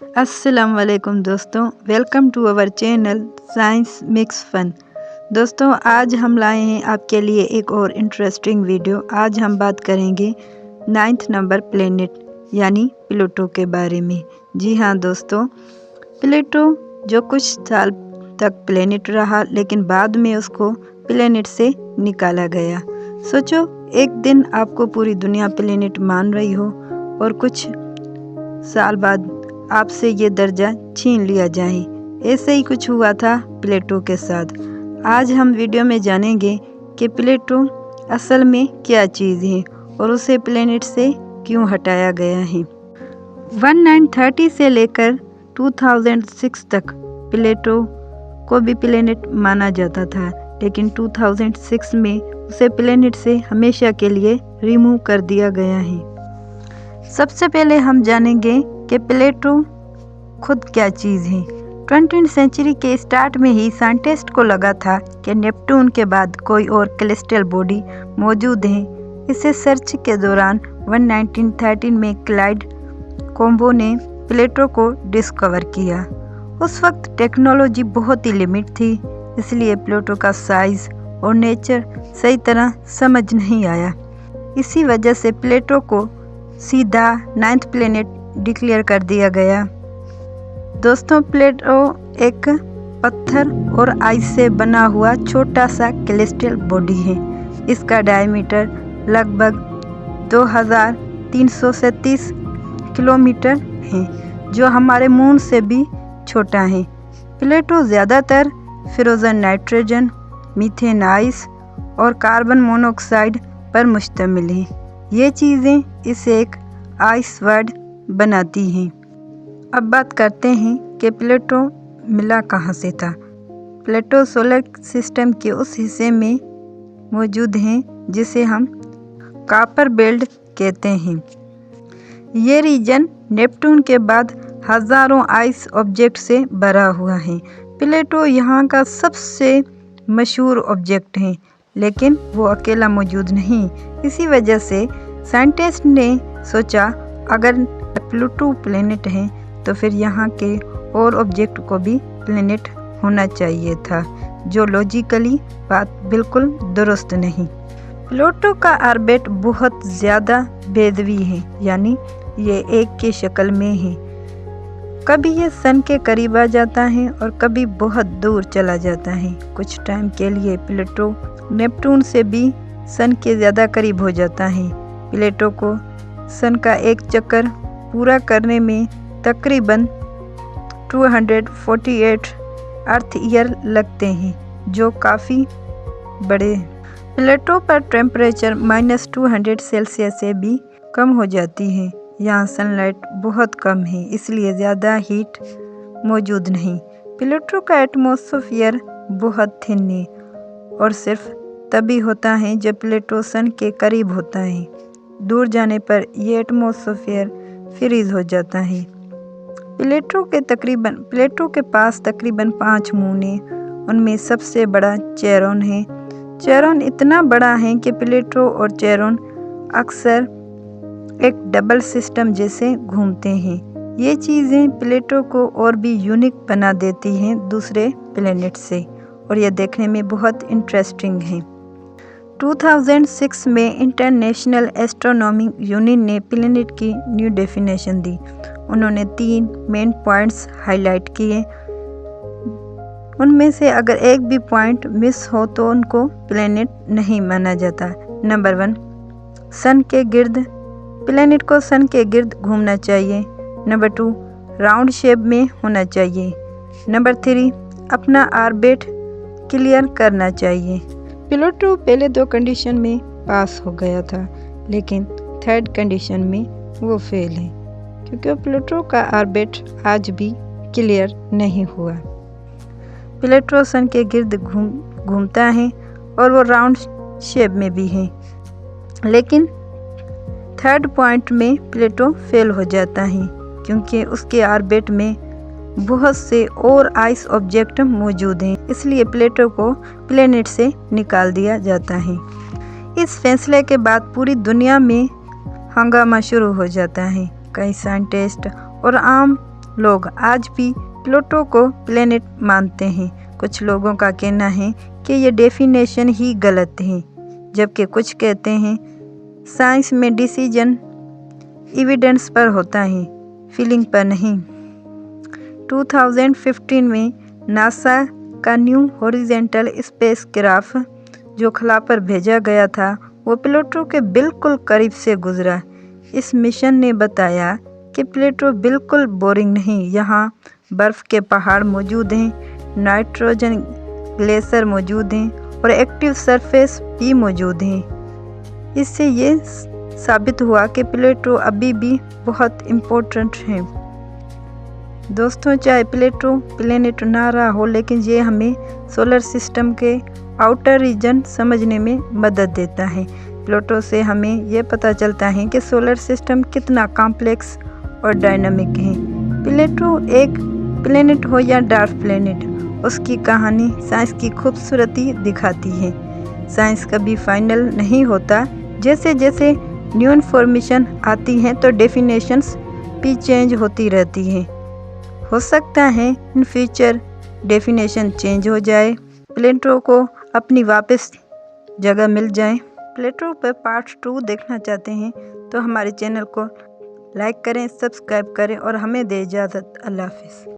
अस्सलाम वालेकुम दोस्तों, welcome to our channel science mix fun. दोस्तों, आज हम लाए हैं आपके लिए एक और इंटरेस्टिंग वीडियो। आज हम बात करेंगे 9th नंबर प्लेनेट यानी प्लूटो के बारे में। जी हाँ दोस्तों, प्लूटो जो कुछ साल तक प्लेनेट रहा, लेकिन बाद में उसको प्लेनेट से निकाला गया। सोचो, एक दिन आपको पूरी दुनिया प्लेनेट मान रही हो और कुछ साल बाद आपसे ये दर्जा छीन लिया जाए। ऐसे ही कुछ हुआ था प्लूटो के साथ। आज हम वीडियो में जानेंगे कि प्लूटो असल में क्या चीज़ है और उसे प्लेनेट से क्यों हटाया गया है। 1930 से लेकर 2006 तक प्लूटो को भी प्लेनेट माना जाता था, लेकिन 2006 में उसे प्लेनेट से हमेशा के लिए रिमूव कर दिया गया है। सबसे पहले हम जानेंगे कि प्लूटो खुद क्या चीज़ है। 20वीं सेंचुरी के स्टार्ट में ही साइंटिस्ट को लगा था कि नेपट्टून के बाद कोई और कैल्स्टियल बॉडी मौजूद है। इसे सर्च के दौरान 1913 में क्लाइड कोम्बो ने प्लूटो को डिस्कवर किया। उस वक्त टेक्नोलॉजी बहुत ही लिमिट थी, इसलिए प्लूटो का साइज और नेचर सही तरह समझ नहीं आया। इसी वजह से प्लूटो को सीधा 9th प्लेनेट डिक्लेयर कर दिया गया। दोस्तों, प्लूटो एक पत्थर और आइस से बना हुआ छोटा सा कैल्स्टियल बॉडी है। इसका डायमीटर लगभग 2337 किलोमीटर है, जो हमारे मून से भी छोटा है। प्लूटो ज़्यादातर फ्रोज़न नाइट्रोजन, मीथेन आइस और कार्बन मोनोऑक्साइड पर मुश्तमिल है। ये चीज़ें इसे एक आइस वर्ल्ड बनाती हैं। अब बात करते हैं कि प्लूटो मिला कहाँ से था। प्लूटो सोलर सिस्टम के उस हिस्से में मौजूद हैं जिसे हम कापर बेल्ट कहते हैं। ये रीजन नेपट्टून के बाद हज़ारों आइस ऑब्जेक्ट से भरा हुआ है। प्लूटो यहाँ का सबसे मशहूर ऑब्जेक्ट है, लेकिन वो अकेला मौजूद नहीं। इसी वजह से साइंटिस्ट ने सोचा, अगर प्लूटो प्लेनेट है तो फिर यहाँ के और ऑब्जेक्ट को भी प्लेनेट होना चाहिए था, जो लॉजिकली बात बिल्कुल दुरुस्त नहीं। प्लूटो का ऑर्बिट बहुत ज़्यादा बेदवी है, यानी ये एक की शक्ल में है। कभी ये सन के करीब आ जाता है और कभी बहुत दूर चला जाता है। कुछ टाइम के लिए प्लूटो नेपट्टून से भी सन के ज़्यादा करीब हो जाता है। प्लूटो को सन का एक चक्कर पूरा करने में तकरीबन 248 अर्थ ईयर लगते हैं, जो काफ़ी बड़े। प्लूटो पर टेम्परेचर -200 सेल्सियस से भी कम हो जाती है। यहाँ सनलाइट बहुत कम है, इसलिए ज़्यादा हीट मौजूद नहीं। प्लूटो का एटमॉस्फेयर बहुत थिन है और सिर्फ तभी होता है जब प्लूटो सन के करीब होता है। दूर जाने पर यह एटमॉस्फेयर फ्रीज हो जाता है। प्लूटो के पास तकरीबन 5 मून हैं। उनमें सबसे बड़ा चेरोन है। चेरोन इतना बड़ा है कि प्लूटो और चेरोन अक्सर एक डबल सिस्टम जैसे घूमते हैं। ये चीज़ें प्लूटो को और भी यूनिक बना देती हैं दूसरे प्लेनेट से, और यह देखने में बहुत इंटरेस्टिंग है। 2006 में इंटरनेशनल एस्ट्रोनॉमी यूनियन ने प्लेनेट की न्यू डेफिनेशन दी। उन्होंने 3 मेन पॉइंट्स हाईलाइट किए। उनमें से अगर एक भी पॉइंट मिस हो तो उनको प्लेनेट नहीं माना जाता। नंबर 1, सन के गिर्द। प्लेनेट को सन के गिर्द घूमना चाहिए। नंबर 2, राउंड शेप में होना चाहिए। नंबर 3, अपना ऑर्बिट क्लियर करना चाहिए। प्लूटो पहले 2 कंडीशन में पास हो गया था, लेकिन 3rd कंडीशन में वो फेल है, क्योंकि प्लूटो का ऑर्बिट आज भी क्लियर नहीं हुआ। प्लूटो सन के गिर्द घूमता है और वो राउंड शेप में भी है, लेकिन 3rd पॉइंट में प्लूटो फेल हो जाता है, क्योंकि उसके ऑर्बिट में बहुत से और आइस ऑब्जेक्ट मौजूद हैं। इसलिए प्लूटो को प्लेनेट से निकाल दिया जाता है। इस फैसले के बाद पूरी दुनिया में हंगामा शुरू हो जाता है। कई साइंटिस्ट और आम लोग आज भी प्लूटो को प्लेनेट मानते हैं। कुछ लोगों का कहना है कि ये डेफिनेशन ही गलत है, जबकि कुछ कहते हैं साइंस में डिसीजन एविडेंस पर होता है, फीलिंग पर नहीं। 2015 में नासा का न्यू हॉरिजॉन्टल स्पेसक्राफ्ट जो खला पर भेजा गया था, वो प्लूटो के बिल्कुल करीब से गुजरा। इस मिशन ने बताया कि प्लूटो बिल्कुल बोरिंग नहीं, यहाँ बर्फ़ के पहाड़ मौजूद हैं, नाइट्रोजन ग्लेशियर मौजूद हैं और एक्टिव सरफेस भी मौजूद हैं। इससे ये साबित हुआ कि प्लूटो अभी भी बहुत इम्पोर्टेंट है। दोस्तों, चाहे प्लूटो प्लेनेट ना रहा हो, लेकिन ये हमें सोलर सिस्टम के आउटर रीजन समझने में मदद देता है। प्लूटो से हमें ये पता चलता है कि सोलर सिस्टम कितना कॉम्प्लेक्स और डायनामिक है। प्लूटो एक प्लेनेट हो या डार्क प्लेनेट, उसकी कहानी साइंस की खूबसूरती दिखाती है। साइंस कभी फाइनल नहीं होता। जैसे जैसे न्यू इन्फॉर्मेशन आती है तो डेफिनेशंस भी चेंज होती रहती है। हो सकता है इन फ्यूचर डेफिनेशन चेंज हो जाए, प्लूटो को अपनी वापस जगह मिल जाए। प्लूटो पर पार्ट 2 देखना चाहते हैं तो हमारे चैनल को लाइक करें, सब्सक्राइब करें और हमें दे इजाज़त। अल्लाह हाफिज़।